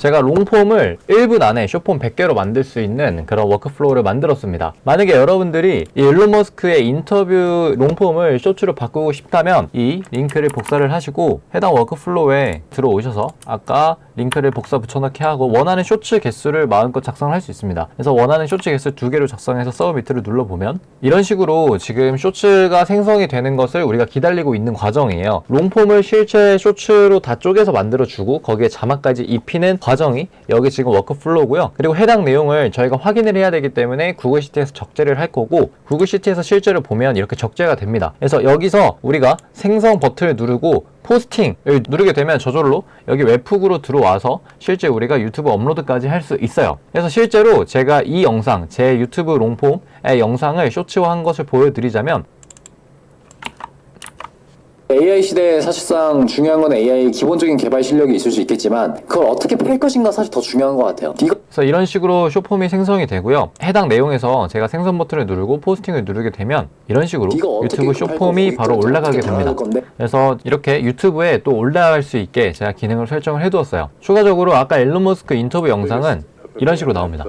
제가 롱폼을 1분 안에 숏폼 100개로 만들 수 있는 그런 워크플로우를 만들었습니다. 만약에 여러분들이 이 일론 머스크의 인터뷰 롱폼을 쇼츠로 바꾸고 싶다면 이 링크를 복사를 하시고 해당 워크플로우에 들어오셔서 아까 링크를 복사 붙여넣기 하고 원하는 쇼츠 개수를 마음껏 작성할 수 있습니다. 그래서 원하는 쇼츠 개수 2개로 작성해서 서브미트를 눌러보면 이런 식으로 지금 쇼츠가 생성이 되는 것을 우리가 기다리고 있는 과정이에요. 롱폼을 실제 쇼츠로 다 쪼개서 만들어주고 거기에 자막까지 입히는 과정이 여기 지금 워크플로우고요. 그리고 해당 내용을 저희가 확인을 해야 되기 때문에 구글 시트에서 적재를 할 거고 구글 시트에서 실제로 보면 이렇게 적재가 됩니다. 그래서 여기서 우리가 생성 버튼을 누르고 포스팅을 누르게 되면 저절로 여기 웹훅으로 들어와서 실제 우리가 유튜브 업로드까지 할 수 있어요. 그래서 실제로 제가 이 영상, 제 유튜브 롱폼의 영상을 쇼츠화한 것을 보여드리자면 AI 시대에 사실상 중요한 건 AI의 기본적인 개발 실력이 있을 수 있겠지만 그걸 어떻게 팔 것인가 사실 더 중요한 것 같아요. 그래서 이런 식으로 숏폼이 생성이 되고요. 해당 내용에서 제가 생성 버튼을 누르고 포스팅을 누르게 되면 이런 식으로 유튜브 숏폼이 바로 올라가게 됩니다. 그래서 이렇게 유튜브에 또 올라갈 수 있게 제가 기능을 설정을 해두었어요. 추가적으로 아까 일론 머스크 인터뷰 영상은 이런 식으로 나옵니다.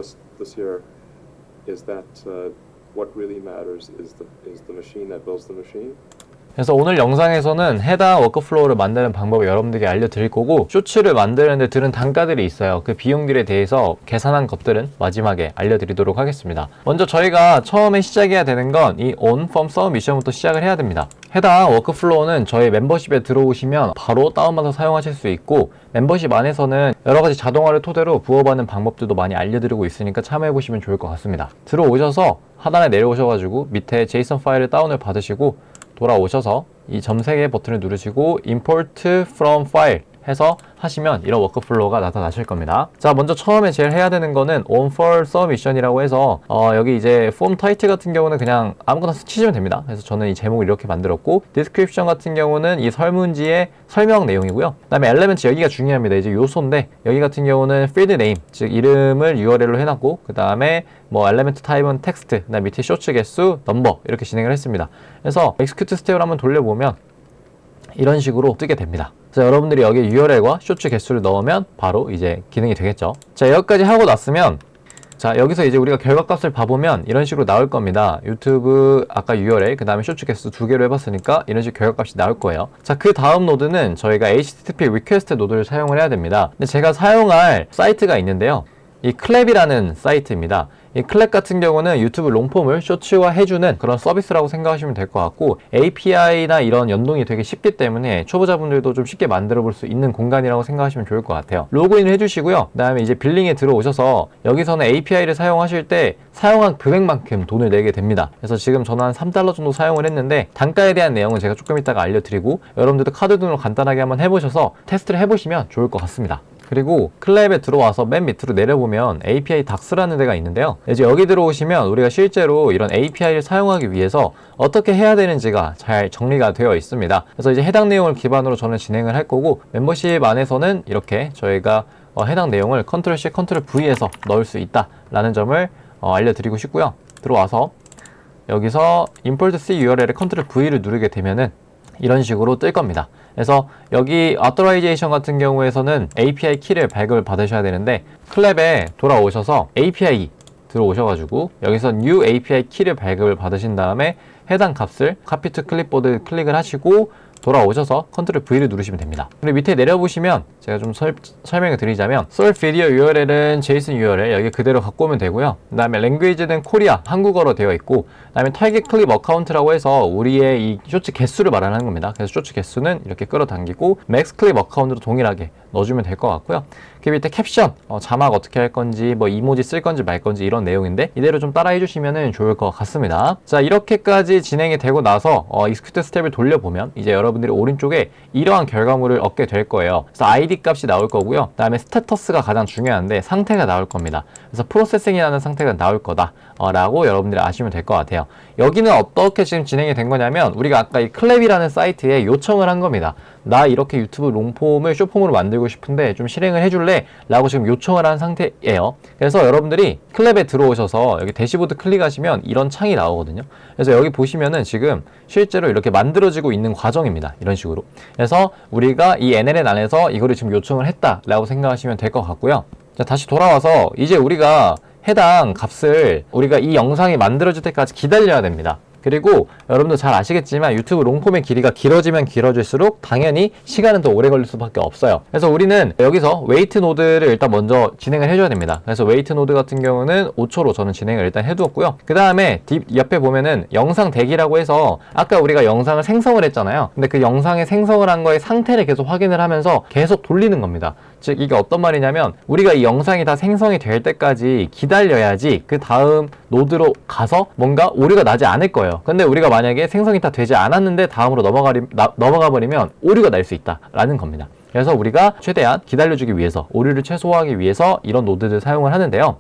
그래서 오늘 영상에서는 해당 워크플로우를 만드는 방법을 여러분들에게 알려드릴 거고 쇼츠를 만드는데 드는 단가들이 있어요. 그 비용들에 대해서 계산한 것들은 마지막에 알려드리도록 하겠습니다. 먼저 저희가 처음에 시작해야 되는 건 이 On From Submission부터 시작을 해야 됩니다. 해당 워크플로우는 저희 멤버십에 들어오시면 바로 다운받아서 사용하실 수 있고 멤버십 안에서는 여러가지 자동화를 토대로 부어받는 방법들도 많이 알려드리고 있으니까 참여해보시면 좋을 것 같습니다. 들어오셔서 하단에 내려오셔가지고 밑에 JSON 파일을 다운을 받으시고 돌아오셔서 이 점 3개 버튼을 누르시고 Import from File 해서 하시면 이런 워크플로우가 나타나실 겁니다. 자, 먼저 처음에 제일 해야 되는 거는 On for Submission이라고 해서 여기 이제 폼 타이틀 같은 경우는 그냥 아무거나 치시면 됩니다. 그래서 저는 이 제목을 이렇게 만들었고 Description 같은 경우는 이 설문지의 설명 내용이고요. 그 다음에 Elements 여기가 중요합니다. 이제 요소인데 여기 같은 경우는 Field Name 즉 이름을 URL로 해놨고 그 다음에 뭐 엘레멘트 타입은 텍스트, 그 다음 밑에 쇼츠 개수, 넘버 이렇게 진행을 했습니다. 그래서 Execute 스텝을 한번 돌려보면 이런 식으로 뜨게 됩니다. 그래서 여러분들이 여기에 URL과 쇼츠 개수를 넣으면 바로 이제 기능이 되겠죠. 자, 여기까지 하고 났으면 자, 여기서 이제 우리가 결과값을 봐보면 이런 식으로 나올 겁니다. 유튜브 아까 URL 그 다음에 쇼츠 개수 2개로 해봤으니까 이런 식으로 결과값이 나올 거예요. 자, 그 다음 노드는 저희가 HTTP 리퀘스트 노드를 사용을 해야 됩니다. 근데 제가 사용할 사이트가 있는데요. 이 클랩이라는 사이트입니다. 이 클랩 같은 경우는 유튜브 롱폼을 쇼츠화 해주는 그런 서비스라고 생각하시면 될 것 같고 API나 이런 연동이 되게 쉽기 때문에 초보자분들도 좀 쉽게 만들어 볼 수 있는 공간이라고 생각하시면 좋을 것 같아요. 로그인을 해주시고요. 그 다음에 이제 빌링에 들어오셔서 여기서는 API를 사용하실 때 사용한 금액만큼 돈을 내게 됩니다. 그래서 지금 저는 한 $3 정도 사용을 했는데 단가에 대한 내용은 제가 조금 이따가 알려드리고 여러분들도 카드 등으로 간단하게 한번 해보셔서 테스트를 해보시면 좋을 것 같습니다. 그리고 클랩에 들어와서 맨 밑으로 내려보면 API DAX라는 데가 있는데요. 이제 여기 들어오시면 우리가 실제로 이런 API를 사용하기 위해서 어떻게 해야 되는지가 잘 정리가 되어 있습니다. 그래서 이제 해당 내용을 기반으로 저는 진행을 할 거고 멤버십 안에서는 이렇게 저희가 해당 내용을 Ctrl+C, Ctrl+V에서 넣을 수 있다라는 점을 알려드리고 싶고요. 들어와서 여기서 Import C URL에 Ctrl+V를 누르게 되면은 이런 식으로 뜰 겁니다. 그래서 여기 Authorization 같은 경우에서는 API 키를 발급을 받으셔야 되는데 클랩에 돌아오셔서 API 들어오셔가지고 여기서 New API 키를 발급을 받으신 다음에 해당 값을 Copy to Clipboard 클릭을 하시고 돌아오셔서 Ctrl+V를 누르시면 됩니다. 그리고 밑에 내려보시면 제가 좀 설명을 드리자면 Source Video URL은 JSON URL 여기 그대로 갖고 오면 되고요. 그 다음에 Language는 코리아, 한국어로 되어 있고 그 다음에 Target Clip Account라고 해서 우리의 이 쇼츠 개수를 말하는 겁니다. 그래서 쇼츠 개수는 이렇게 끌어당기고 Max Clip Account도 동일하게 넣어주면 될 것 같고요. 그 밑에 캡션, 자막 어떻게 할 건지, 뭐 이모지 쓸 건지 말 건지 이런 내용인데 이대로 좀 따라 해주시면 좋을 것 같습니다. 자, 이렇게까지 진행이 되고 나서 Execute 스텝을 돌려보면 이제 여러분들이 오른쪽에 이러한 결과물을 얻게 될 거예요. 그래서 ID 값이 나올 거고요. 그 다음에 스테터스가 가장 중요한데 상태가 나올 겁니다. 그래서 프로세싱이라는 상태가 나올 거다 라고 여러분들이 아시면 될 것 같아요. 여기는 어떻게 지금 진행이 된 거냐면 우리가 아까 이 클랩이라는 사이트에 요청을 한 겁니다. 나 이렇게 유튜브 롱폼을 숏폼으로 만들고 싶은데 좀 실행을 해줄래? 라고 지금 요청을 한 상태예요. 그래서 여러분들이 클랩에 들어오셔서 여기 대시보드 클릭하시면 이런 창이 나오거든요. 그래서 여기 보시면은 지금 실제로 이렇게 만들어지고 있는 과정입니다. 이런 식으로. 그래서 우리가 이 NLN 안에서 이거를 지금 요청을 했다라고 생각하시면 될 것 같고요. 자, 다시 돌아와서 이제 우리가 해당 값을 우리가 이 영상이 만들어질 때까지 기다려야 됩니다. 그리고 여러분도 잘 아시겠지만 유튜브 롱폼의 길이가 길어지면 길어질수록 당연히 시간은 더 오래 걸릴 수밖에 없어요. 그래서 우리는 여기서 웨이트 노드를 일단 먼저 진행을 해줘야 됩니다. 그래서 웨이트 노드 같은 경우는 5초로 저는 진행을 일단 해두었고요. 그 다음에 옆에 보면은 영상 대기라고 해서 아까 우리가 영상을 생성을 했잖아요. 근데 그 영상에 생성을 한 거의 상태를 계속 확인을 하면서 계속 돌리는 겁니다. 즉 이게 어떤 말이냐면 우리가 이 영상이 다 생성이 될 때까지 기다려야지 그 다음 노드로 가서 뭔가 오류가 나지 않을 거예요. 근데 우리가 만약에 생성이 다 되지 않았는데 다음으로 넘어가 버리면 오류가 날 수 있다라는 겁니다. 그래서 우리가 최대한 기다려주기 위해서 오류를 최소화하기 위해서 이런 노드를 사용을 하는데요.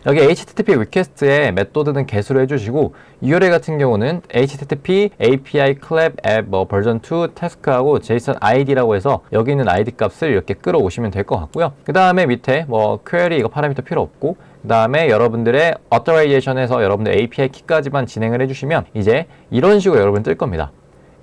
여기 HTTP 리퀘스트에 메소드는 개수로 해주시고 URL 같은 경우는 HTTP API clap app 버전 2 task하고 JSON ID라고 해서 여기 있는 ID 값을 이렇게 끌어오시면 될 것 같고요. 그 다음에 밑에 query 이거 파라미터 필요 없고 그 다음에 여러분들의 authorization에서 여러분들 API 키까지만 진행을 해주시면 이제 이런 식으로 여러분 뜰 겁니다.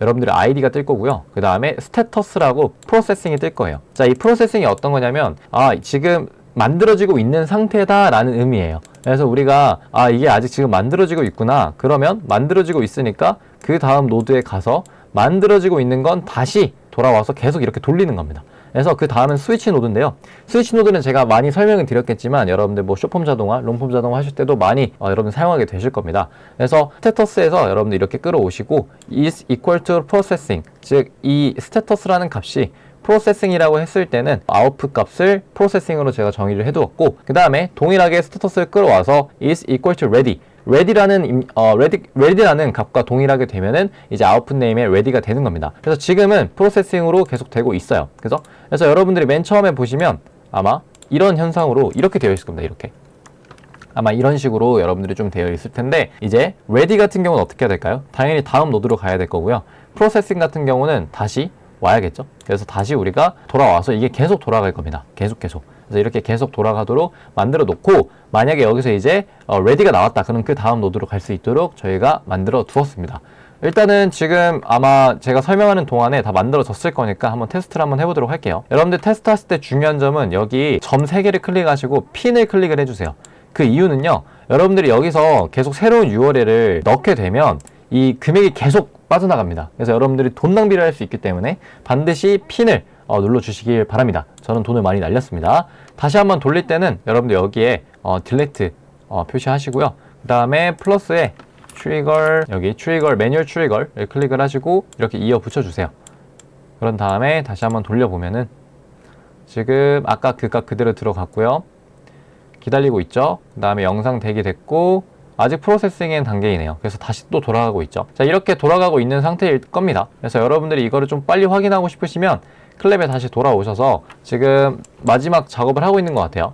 여러분들의 아이디가 뜰 거고요. 그 다음에 스테터스라고 프로세싱이 뜰 거예요. 자, 이 프로세싱이 어떤 거냐면 지금 만들어지고 있는 상태다라는 의미예요. 그래서 우리가 이게 아직 지금 만들어지고 있구나. 그러면 만들어지고 있으니까 그 다음 노드에 가서 만들어지고 있는 건 다시 돌아와서 계속 이렇게 돌리는 겁니다. 그래서 그 다음은 스위치 노드인데요. 스위치 노드는 제가 많이 설명을 드렸겠지만 여러분들 숏폼 자동화, 롱폼 자동화 하실 때도 많이 여러분 사용하게 되실 겁니다. 그래서 스테터스에서 여러분들 이렇게 끌어오시고 is equal to processing, 즉 이 스테터스라는 값이 프로세싱이라고 했을 때는 아웃풋 값을 프로세싱으로 제가 정의를 해두었고 그 다음에 동일하게 스테터스를 끌어와서 is equal to ready, ready라는 값과 동일하게 되면은 이제 아웃풋 네임에 ready가 되는 겁니다. 그래서 지금은 프로세싱으로 계속 되고 있어요. 그래서 여러분들이 맨 처음에 보시면 아마 이런 현상으로 이렇게 되어 있을 겁니다. 이렇게 아마 이런 식으로 여러분들이 좀 되어 있을 텐데 이제 ready 같은 경우는 어떻게 해야 될까요? 당연히 다음 노드로 가야 될 거고요. 프로세싱 같은 경우는 다시 와야겠죠. 그래서 다시 우리가 돌아와서 이게 계속 돌아갈 겁니다. 계속. 그래서 이렇게 계속 돌아가도록 만들어 놓고 만약에 여기서 이제 ready가 나왔다. 그럼 그 다음 노드로 갈 수 있도록 저희가 만들어 두었습니다. 일단은 지금 아마 제가 설명하는 동안에 다 만들어졌을 거니까 한번 테스트를 한번 해보도록 할게요. 여러분들 테스트 하실 때 중요한 점은 여기 점 3개를 클릭하시고 핀을 클릭을 해주세요. 그 이유는요. 여러분들이 여기서 계속 새로운 URL을 넣게 되면 이 금액이 계속 빠져나갑니다. 그래서 여러분들이 돈 낭비를 할 수 있기 때문에 반드시 핀을 눌러주시길 바랍니다. 저는 돈을 많이 날렸습니다. 다시 한번 돌릴 때는 여러분들 여기에 딜레트 표시하시고요. 그 다음에 플러스에 트리거, 여기 트리거, 매뉴얼 트리거를 클릭을 하시고 이렇게 이어 붙여주세요. 그런 다음에 다시 한번 돌려보면은 지금 아까 그 값 그대로 들어갔고요. 기다리고 있죠. 그 다음에 영상 대기됐고 아직 프로세싱의 단계이네요. 그래서 다시 또 돌아가고 있죠. 자, 이렇게 돌아가고 있는 상태일 겁니다. 그래서 여러분들이 이거를 좀 빨리 확인하고 싶으시면 클랩에 다시 돌아오셔서 지금 마지막 작업을 하고 있는 것 같아요.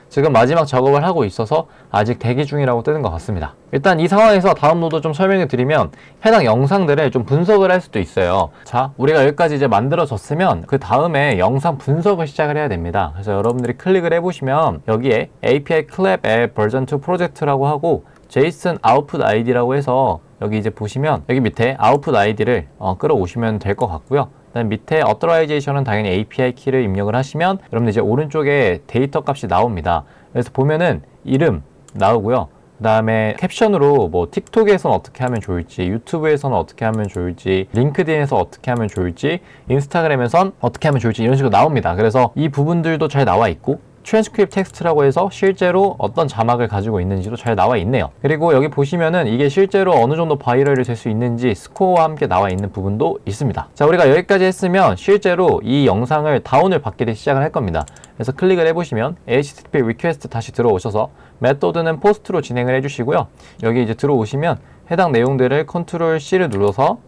지금 마지막 작업을 하고 있어서 아직 대기 중이라고 뜨는 것 같습니다. 일단 이 상황에서 다음 노드 좀 설명해 드리면 해당 영상들을 좀 분석을 할 수도 있어요. 자, 우리가 여기까지 이제 만들어졌으면 그 다음에 영상 분석을 시작을 해야 됩니다. 그래서 여러분들이 클릭을 해보시면 여기에 API clap app version 2 project라고 하고 JSON output ID라고 해서 여기 이제 보시면 여기 밑에 output ID를 끌어오시면 될 것 같고요. 그다음 밑에 authorization은 당연히 API 키를 입력을 하시면 여러분들 이제 오른쪽에 데이터 값이 나옵니다. 그래서 보면은 이름 나오고요. 그 다음에 캡션으로 뭐 틱톡에서는 어떻게 하면 좋을지, 유튜브에서는 어떻게 하면 좋을지, 링크드인에서 어떻게 하면 좋을지, 인스타그램에선 어떻게 하면 좋을지 이런 식으로 나옵니다. 그래서 이 부분들도 잘 나와 있고 트랜스크립트 텍스트라고 해서 실제로 어떤 자막을 가지고 있는지도 잘 나와 있네요. 그리고 여기 보시면은 이게 실제로 어느 정도 바이럴이 될 수 있는지 스코어와 함께 나와 있는 부분도 있습니다. 자, 우리가 여기까지 했으면 실제로 이 영상을 다운을 받게 시작을 할 겁니다. 그래서 클릭을 해보시면 HTTP 리퀘스트 다시 들어오셔서 메소드는 포스트로 진행을 해주시고요. 여기 이제 들어오시면 해당 내용들을 컨트롤 C를 눌러서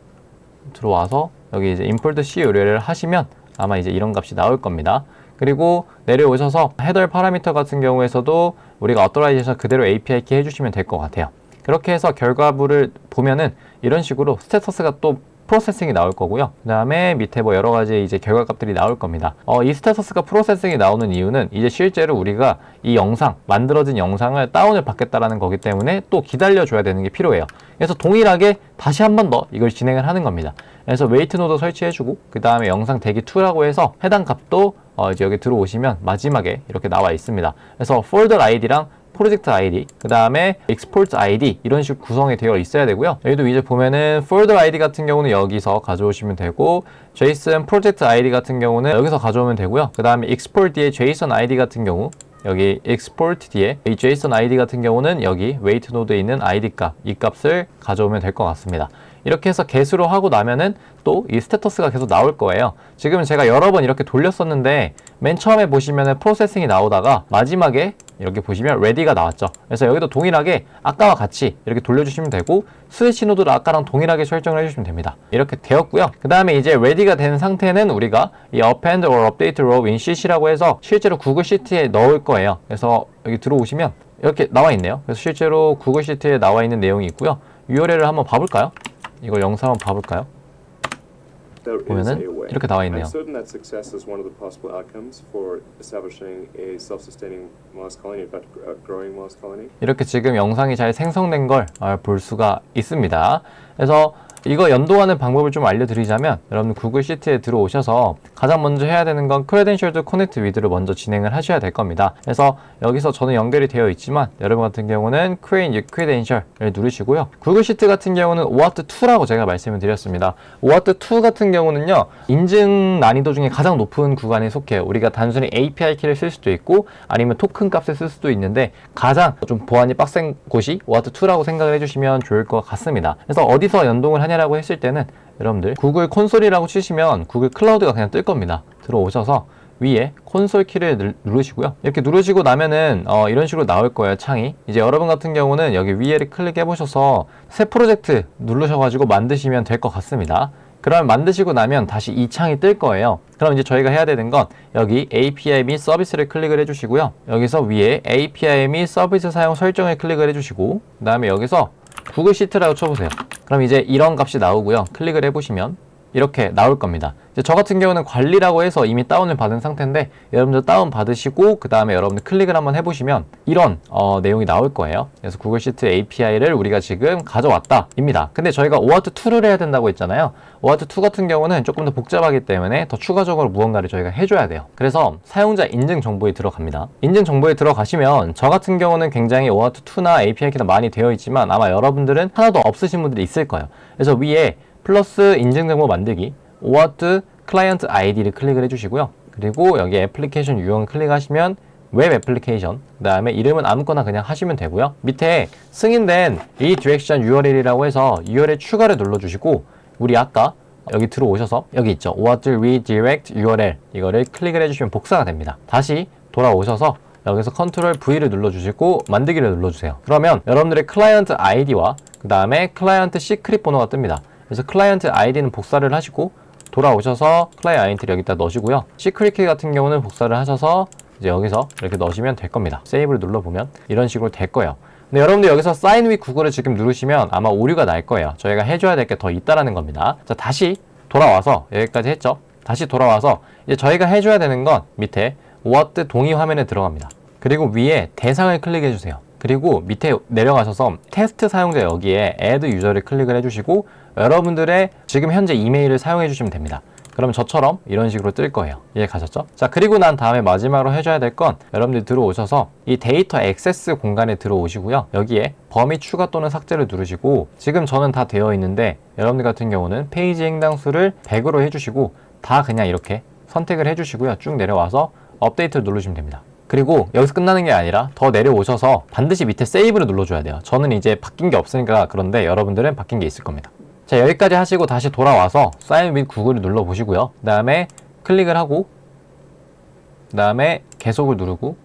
들어와서 여기 이제 import C URL을 하시면 아마 이제 이런 값이 나올 겁니다. 그리고 내려오셔서 헤더 파라미터 같은 경우에서도 우리가 authorization 그대로 API 키 해주시면 될 것 같아요. 그렇게 해서 결과물을 보면은 이런 식으로 스테터스가 또 프로세싱이 나올 거고요. 그 다음에 밑에 뭐 여러 가지 이제 결과값들이 나올 겁니다. 이 스테터스가 프로세싱이 나오는 이유는 이제 실제로 우리가 이 영상, 만들어진 영상을 다운을 받겠다라는 거기 때문에 또 기다려줘야 되는 게 필요해요. 그래서 동일하게 다시 한 번 더 이걸 진행을 하는 겁니다. 그래서 웨이트 노드 설치해주고 그 다음에 영상 대기 2라고 해서 해당 값도 이제 여기 들어오시면 마지막에 이렇게 나와 있습니다. 그래서 폴더 아이디랑 프로젝트 아이디, 그 다음에 익스포트 아이디 이런 식으로 구성이 되어 있어야 되고요. 여기도 이제 보면은 폴더 아이디 같은 경우는 여기서 가져오시면 되고 JSON 프로젝트 아이디 같은 경우는 여기서 가져오면 되고요. 그 다음에 익스포트 뒤에 JSON 아이디 같은 경우 여기 export 뒤에 이 JSON ID 같은 경우는 여기 wait 노드에 있는 ID 값, 이 값을 가져오면 될 것 같습니다. 이렇게 해서 get으로 하고 나면은 또 이 스테터스가 계속 나올 거예요. 지금 제가 여러 번 이렇게 돌렸었는데 맨 처음에 보시면은 프로세싱이 나오다가 마지막에 이렇게 보시면 ready가 나왔죠. 그래서 여기도 동일하게 아까와 같이 이렇게 돌려주시면 되고 스위치 노드를 아까랑 동일하게 설정을 해주시면 됩니다. 이렇게 되었고요. 그 다음에 이제 ready가 된 상태는 우리가 이 append or update row in sheet이라고 해서 실제로 구글 시트에 넣을 거예요. 그래서 여기 들어오시면 이렇게 나와 있네요. 그래서 실제로 구글 시트에 나와 있는 내용이 있고요. URL을 한번 봐볼까요? 이걸 영상 한번 봐볼까요? 보면은 이렇게 나와 있네요. I'm certain that success is one of the possible outcomes for establishing a self-sustaining Moss colony, in fact, a growing Moss colony. 이렇게 지금 영상이 잘 생성된 걸 볼 수가 있습니다. 그래서 이거 연동하는 방법을 좀 알려드리자면 여러분 구글 시트에 들어오셔서 가장 먼저 해야 되는 건 Credentialed Connect With를 먼저 진행을 하셔야 될 겁니다. 그래서 여기서 저는 연결이 되어 있지만 여러분 같은 경우는 Create New Credential을 누르시고요. 구글 시트 같은 경우는 OAuth2라고 제가 말씀을 드렸습니다. OAuth2 같은 경우는요, 인증 난이도 중에 가장 높은 구간에 속해요. 우리가 단순히 API 키를 쓸 수도 있고 아니면 토큰 값을 쓸 수도 있는데 가장 좀 보안이 빡센 곳이 OAuth2라고 생각을 해주시면 좋을 것 같습니다. 그래서 어디서 연동을 하냐라고 했을 때는 여러분들 구글 콘솔이라고 치시면 구글 클라우드가 그냥 뜰 겁니다. 들어오셔서 위에 콘솔 키를 누르시고요. 이렇게 누르시고 나면은 이런 식으로 나올 거예요, 창이. 이제 여러분 같은 경우는 여기 위에를 클릭해 보셔서 새 프로젝트 누르셔가지고 만드시면 될 것 같습니다. 그럼 만드시고 나면 다시 이 창이 뜰 거예요. 그럼 이제 저희가 해야 되는 건 여기 API 및 서비스를 클릭을 해주시고요. 여기서 위에 API 및 서비스 사용 설정을 클릭을 해주시고 그 다음에 여기서 구글 시트라고 쳐보세요. 그럼 이제 이런 값이 나오고요. 클릭을 해보시면 이렇게 나올 겁니다. 이제 저 같은 경우는 관리라고 해서 이미 다운을 받은 상태인데 여러분들 다운 받으시고 그 다음에 여러분들 클릭을 한번 해보시면 이런 내용이 나올 거예요. 그래서 구글 시트 API를 우리가 지금 가져왔다 입니다. 근데 저희가 OAuth2를 해야 된다고 했잖아요. OAuth2 같은 경우는 조금 더 복잡하기 때문에 더 추가적으로 무언가를 저희가 해줘야 돼요. 그래서 사용자 인증 정보에 들어갑니다. 인증 정보에 들어가시면 저 같은 경우는 굉장히 OAuth2나 API 키가 많이 되어 있지만 아마 여러분들은 하나도 없으신 분들이 있을 거예요. 그래서 위에 플러스 인증정보 만들기 OAuth 클라이언트 아이디를 클릭을 해주시고요. 그리고 여기 애플리케이션 유형 클릭하시면 웹 애플리케이션, 그 다음에 이름은 아무거나 그냥 하시면 되고요. 밑에 승인된 리디렉션 URL이라고 해서 URL 추가를 눌러주시고 우리 아까 여기 들어오셔서 여기 있죠. OAuth redirect URL 이거를 클릭을 해주시면 복사가 됩니다. 다시 돌아오셔서 여기서 컨트롤 V를 눌러주시고 만들기를 눌러주세요. 그러면 여러분들의 클라이언트 아이디와 그 다음에 클라이언트 시크릿 번호가 뜹니다. 그래서 클라이언트 아이디는 복사를 하시고 돌아오셔서 클라이언트 아이디를 여기다 넣으시고요. 시크릿 키 같은 경우는 복사를 하셔서 이제 여기서 이렇게 넣으시면 될 겁니다. 세이브를 눌러보면 이런 식으로 될 거예요. 근데 여러분들 여기서 사인 윗 구글을 지금 누르시면 아마 오류가 날 거예요. 저희가 해줘야 될 게 더 있다라는 겁니다. 자, 다시 돌아와서 여기까지 했죠. 다시 돌아와서 이제 저희가 해줘야 되는 건 밑에 OAuth 동의 화면에 들어갑니다. 그리고 위에 대상을 클릭해 주세요. 그리고 밑에 내려가셔서 테스트 사용자 여기에 add user를 클릭을 해주시고 여러분들의 지금 현재 이메일을 사용해 주시면 됩니다. 그럼 저처럼 이런 식으로 뜰 거예요. 이해 가셨죠? 자, 그리고 난 다음에 마지막으로 해줘야 될 건 여러분들이 들어오셔서 이 데이터 액세스 공간에 들어오시고요. 여기에 범위 추가 또는 삭제를 누르시고 지금 저는 다 되어 있는데 여러분들 같은 경우는 페이지 횡단수를 100으로 해주시고 다 그냥 이렇게 선택을 해주시고요. 쭉 내려와서 업데이트를 누르시면 됩니다. 그리고 여기서 끝나는 게 아니라 더 내려오셔서 반드시 밑에 세이브를 눌러줘야 돼요. 저는 이제 바뀐 게 없으니까 그런데 여러분들은 바뀐 게 있을 겁니다. 자, 여기까지 하시고 다시 돌아와서 사인 윗 구글을 눌러 보시고요. 그 다음에 클릭을 하고 그 다음에 계속을 누르고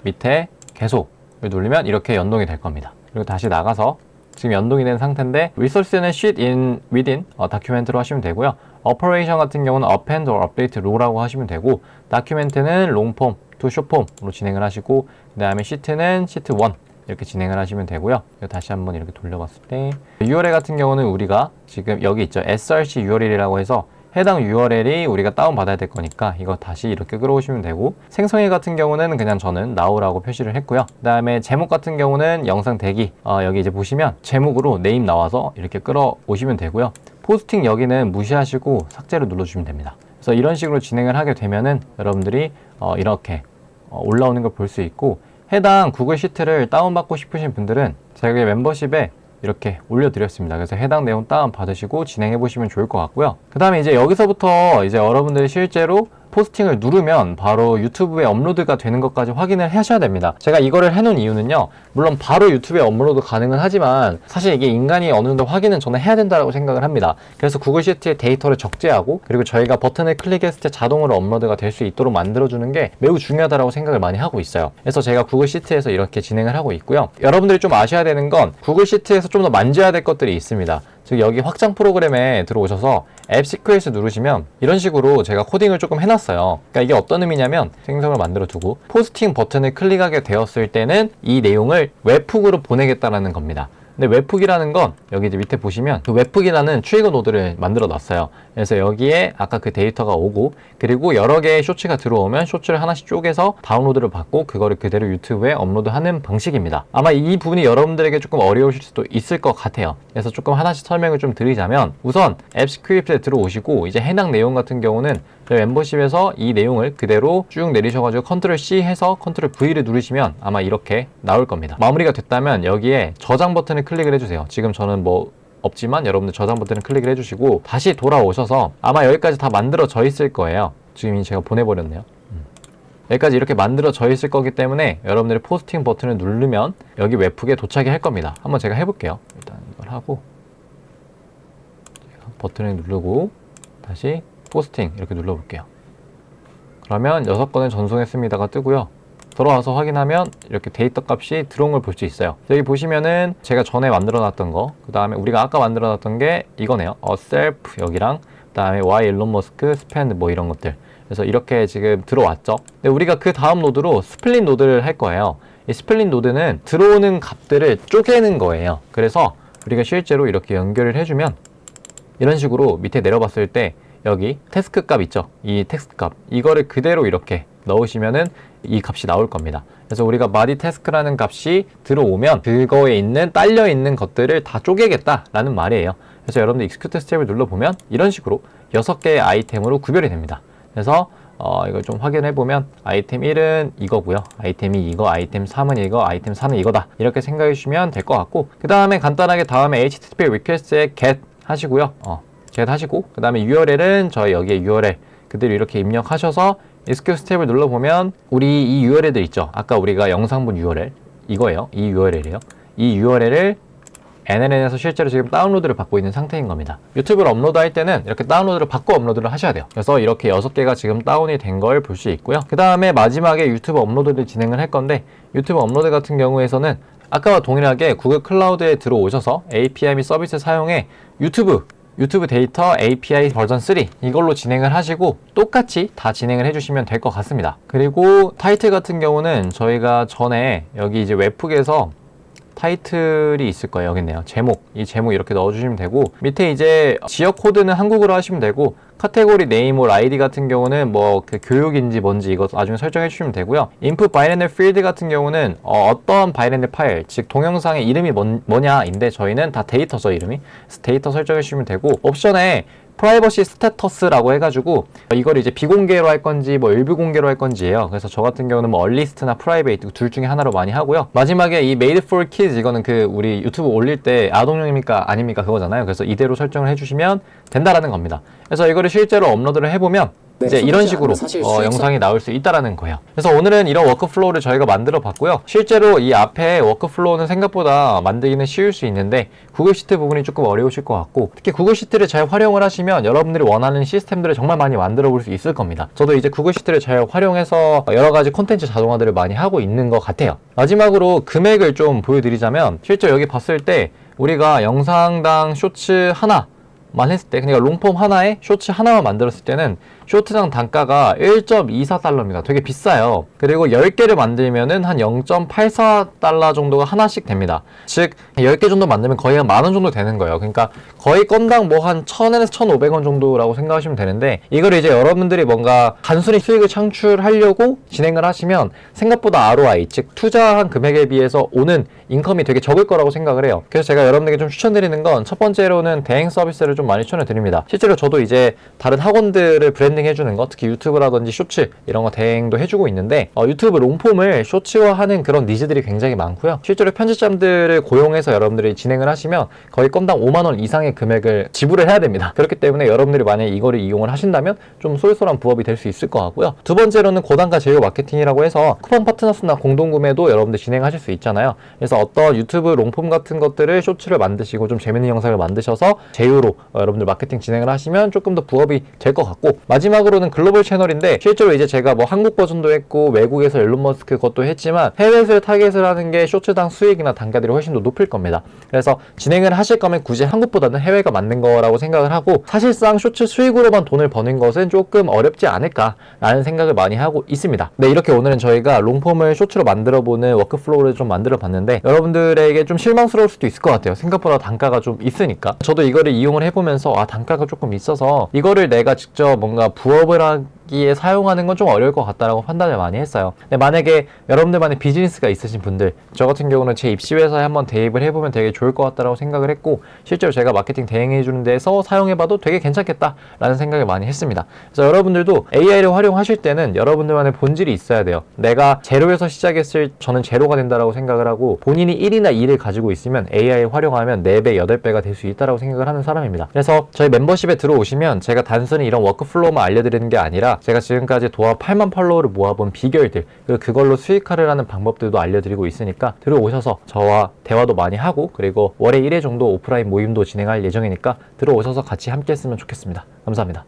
밑에 계속을 누르면 이렇게 연동이 될 겁니다. 그리고 다시 나가서 지금 연동이 된 상태인데 리소스는 sheet in within 다큐멘트로 하시면 되고요. operation 같은 경우는 append or update row라고 하시면 되고 다큐멘트는 long form to short form으로 진행을 하시고 그 다음에 sheet는 sheet 1 이렇게 진행을 하시면 되고요. 이거 다시 한번 이렇게 돌려봤을 때 URL 같은 경우는 우리가 지금 여기 있죠. src URL이라고 해서 해당 URL이 우리가 다운받아야 될 거니까 이거 다시 이렇게 끌어오시면 되고, 생성일 같은 경우는 그냥 저는 now라고 표시를 했고요. 그 다음에 제목 같은 경우는 영상 대기, 여기 이제 보시면 제목으로 네임 나와서 이렇게 끌어오시면 되고요. 포스팅 여기는 무시하시고 삭제를 눌러주시면 됩니다. 그래서 이런 식으로 진행을 하게 되면은 여러분들이 이렇게 올라오는 걸 볼 수 있고, 해당 구글 시트를 다운받고 싶으신 분들은 제가 멤버십에 이렇게 올려드렸습니다. 그래서 해당 내용 다운 받으시고 진행해 보시면 좋을 것 같고요. 그 다음에 이제 여기서부터 이제 여러분들이 실제로 포스팅을 누르면 바로 유튜브에 업로드가 되는 것까지 확인을 하셔야 됩니다. 제가 이거를 해놓은 이유는요, 물론 바로 유튜브에 업로드 가능은 하지만 사실 이게 인간이 어느 정도 확인은 저는 해야 된다고 생각을 합니다. 그래서 구글 시트의 데이터를 적재하고, 그리고 저희가 버튼을 클릭했을 때 자동으로 업로드가 될 수 있도록 만들어주는 게 매우 중요하다고 생각을 많이 하고 있어요. 그래서 제가 구글 시트에서 이렇게 진행을 하고 있고요. 여러분들이 좀 아셔야 되는 건 구글 시트에서 좀 더 만져야 될 것들이 있습니다. 즉 여기 확장 프로그램에 들어오셔서 앱 시크릿을 누르시면 이런 식으로 제가 코딩을 조금 해놨어요. 그러니까 이게 어떤 의미냐면, 생성을 만들어 두고 포스팅 버튼을 클릭하게 되었을 때는 이 내용을 웹훅으로 보내겠다라는 겁니다. 근데 웹훅이라는 건 여기 이제 밑에 보시면 그 웹훅이라는 트리거 노드를 만들어 놨어요. 그래서 여기에 아까 그 데이터가 오고, 그리고 여러 개의 쇼츠가 들어오면 쇼츠를 하나씩 쪼개서 다운로드를 받고 그거를 그대로 유튜브에 업로드하는 방식입니다. 아마 이 부분이 여러분들에게 조금 어려우실 수도 있을 것 같아요. 그래서 조금 하나씩 설명을 좀 드리자면, 우선 앱 스크립트에 들어오시고 이제 해당 내용 같은 경우는 저희 멤버십에서 이 내용을 그대로 쭉 내리셔가지고 컨트롤 C 해서 컨트롤 V를 누르시면 아마 이렇게 나올 겁니다. 마무리가 됐다면 여기에 저장 버튼을 클릭을 해주세요. 지금 저는 뭐 없지만 여러분들 저장 버튼을 클릭을 해주시고 다시 돌아오셔서 아마 여기까지 다 만들어져 있을 거예요. 지금 제가 보내버렸네요. 여기까지 이렇게 만들어져 있을 거기 때문에 여러분들이 포스팅 버튼을 누르면 여기 웹훅에 도착이 할 겁니다. 한번 제가 해볼게요. 일단 이걸 하고 버튼을 누르고 다시 포스팅 이렇게 눌러볼게요. 그러면 6건을 전송했습니다가 뜨고요. 들어와서 확인하면 이렇게 데이터 값이 들어온 걸 볼 수 있어요. 여기 보시면은 제가 전에 만들어 놨던 거, 그 다음에 우리가 아까 만들어 놨던 게 이거네요. self 여기랑, 그 다음에 why 일론 머스크 spend 뭐 이런 것들. 그래서 이렇게 지금 들어왔죠. 근데 우리가 그 다음 노드로 스플릿 노드를 할 거예요. 이 스플릿 노드는 들어오는 값들을 쪼개는 거예요. 그래서 우리가 실제로 이렇게 연결을 해주면 이런 식으로 밑에 내려봤을 때 여기 태스크 값 있죠? 이 텍스트 값, 이거를 그대로 이렇게 넣으시면은 이 값이 나올 겁니다. 그래서 우리가 body task라는 값이 들어오면 그거에 있는 딸려 있는 것들을 다 쪼개겠다라는 말이에요. 그래서 여러분들 execute 스텝을 눌러보면 이런 식으로 6개의 아이템으로 구별이 됩니다. 그래서 이걸 좀 확인해 보면 아이템 1은 이거고요, 아이템 2 이거, 아이템 3은 이거, 아이템 4는 이거다, 이렇게 생각해 주시면 될 것 같고, 그 다음에 간단하게 다음에 HTTP request에 get 하시고요. get 하시고, 그 다음에 URL은 저희 여기에 URL 그대로 이렇게 입력하셔서 execute 스텝을 눌러보면 우리 이 URL들 있죠? 아까 우리가 영상본 URL 이거예요. 이 URL이에요. 이 URL을 NLN에서 실제로 지금 다운로드를 받고 있는 상태인 겁니다. 유튜브를 업로드 할 때는 이렇게 다운로드를 받고 업로드를 하셔야 돼요. 그래서 이렇게 6개가 지금 다운이 된 걸 볼 수 있고요. 그 다음에 마지막에 유튜브 업로드를 진행을 할 건데, 유튜브 업로드 같은 경우에서는 아까와 동일하게 구글 클라우드에 들어오셔서 API 및 서비스 사용해 유튜브 데이터 API 버전 3 이걸로 진행을 하시고 똑같이 다 진행을 해주시면 될 것 같습니다. 그리고 타이틀 같은 경우는 저희가 전에 여기 이제 웹훅에서 타이틀이 있을 거예요. 여기 있네요. 제목. 이 제목 이렇게 넣어주시면 되고, 밑에 이제 지역 코드는 한국어로 하시면 되고, 카테고리 네임 or 아이디 같은 경우는 뭐 그 교육인지 뭔지 이거 나중에 설정해 주시면 되고요. input binary field 같은 경우는 어떤 binary 파일, 즉 동영상의 이름이 뭐냐인데 저희는 다 데이터죠, 이름이. 그래서 데이터 설정해 주시면 되고, 옵션에 프라이버시 스테터스라고 해가지고 이걸 이제 비공개로 할 건지 뭐 일부 공개로 할 건지예요. 그래서 저 같은 경우는 뭐 얼리스트나 프라이베이트 둘 중에 하나로 많이 하고요. 마지막에 이 made for kids 이거는 그 우리 유튜브 올릴 때 아동용입니까 아닙니까 그거잖아요. 그래서 이대로 설정을 해주시면 된다라는 겁니다. 그래서 이거를 실제로 업로드를 해보면 이제 이런 식으로 영상이 나올 수 있다라는 거예요. 그래서 오늘은 이런 워크플로우를 저희가 만들어 봤고요. 실제로 이 앞에 워크플로우는 생각보다 만들기는 쉬울 수 있는데 구글 시트 부분이 조금 어려우실 것 같고, 특히 구글 시트를 잘 활용을 하시면 여러분들이 원하는 시스템들을 정말 많이 만들어 볼 수 있을 겁니다. 저도 이제 구글 시트를 잘 활용해서 여러 가지 콘텐츠 자동화들을 많이 하고 있는 것 같아요. 마지막으로 금액을 좀 보여드리자면, 실제 여기 봤을 때 우리가 영상당 쇼츠 하나 만 했을 때, 그러니까 롱폼 하나에 쇼츠 하나만 만들었을 때는 쇼트장 단가가 1.24달러입니다. 되게 비싸요. 그리고 10개를 만들면은 한 0.84달러 정도가 하나씩 됩니다. 즉 10개 정도 만들면 거의 한 10,000원 정도 되는 거예요. 그러니까 거의 건당 뭐 한 1,000원에서 1,500원 정도라고 생각하시면 되는데, 이걸 이제 여러분들이 뭔가 단순히 수익을 창출하려고 진행을 하시면 생각보다 ROI, 즉 투자한 금액에 비해서 오는 인컴이 되게 적을 거라고 생각을 해요. 그래서 제가 여러분들에게 좀 추천드리는 건, 첫 번째로는 대행 서비스를 좀 많이 추천을 드립니다. 실제로 저도 이제 다른 학원들을 브랜딩 해주는 거, 특히 유튜브라든지 쇼츠 이런 거 대행도 해주고 있는데, 유튜브 롱폼을 쇼츠화하는 그런 니즈들이 굉장히 많고요. 실제로 편집자들을 고용해서 여러분들이 진행을 하시면 거의 건당 5만 원 이상의 금액을 지불을 해야 됩니다. 그렇기 때문에 여러분들이 만약에 이거를 이용을 하신다면 좀 쏠쏠한 부업이 될 수 있을 것 같고요. 두 번째로는 고단가 제휴 마케팅이라고 해서 쿠팡 파트너스나 공동구매도 여러분들 진행하실 수 있잖아요. 그래서 어떤 유튜브 롱폼 같은 것들을 쇼츠를 만드시고 좀 재밌는 영상을 만드셔서 제휴로 여러분들 마케팅 진행을 하시면 조금 더 부업이 될 것 같고, 마지막으로는 글로벌 채널인데, 실제로 이제 제가 뭐 한국 버전도 했고 외국에서 일론 머스크 것도 했지만 해외에서 타겟을 하는 게 쇼츠당 수익이나 단가들이 훨씬 더 높을 겁니다. 그래서 진행을 하실 거면 굳이 한국보다는 해외가 맞는 거라고 생각을 하고, 사실상 쇼츠 수익으로만 돈을 버는 것은 조금 어렵지 않을까라는 생각을 많이 하고 있습니다. 네, 이렇게 오늘은 저희가 롱폼을 쇼츠로 만들어보는 워크플로우를 좀 만들어 봤는데, 여러분들에게 좀 실망스러울 수도 있을 것 같아요. 생각보다 단가가 좀 있으니까. 저도 이거를 이용을 해보면서 단가가 조금 있어서 이거를 내가 직접 뭔가 부업을 하기에 사용하는 건 좀 어려울 것 같다라고 판단을 많이 했어요. 근데 만약에 여러분들만의 비즈니스가 있으신 분들, 저 같은 경우는 제 입시 회사에 한번 대입을 해보면 되게 좋을 것 같다라고 생각을 했고, 실제로 제가 마케팅 대행해주는 데서 사용해봐도 되게 괜찮겠다라는 생각을 많이 했습니다. 그래서 여러분들도 AI를 활용하실 때는 여러분들만의 본질이 있어야 돼요. 내가 제로에서 시작했을 저는 제로가 된다라고 생각을 하고, 본인이 1이나 2를 가지고 있으면 AI 활용하면 4배, 8배가 될 수 있다라고 생각을 하는 사람입니다. 그래서 저희 멤버십에 들어오시면 제가 단순히 이런 워크플로우만 알려드리는 게 아니라, 제가 지금까지 도합 8만 팔로워를 모아본 비결들, 그리고 그걸로 수익화를 하는 방법들도 알려드리고 있으니까 들어오셔서 저와 대화도 많이 하고, 그리고 월에 1회 정도 오프라인 모임도 진행할 예정이니까 들어오셔서 같이 함께 했으면 좋겠습니다. 감사합니다.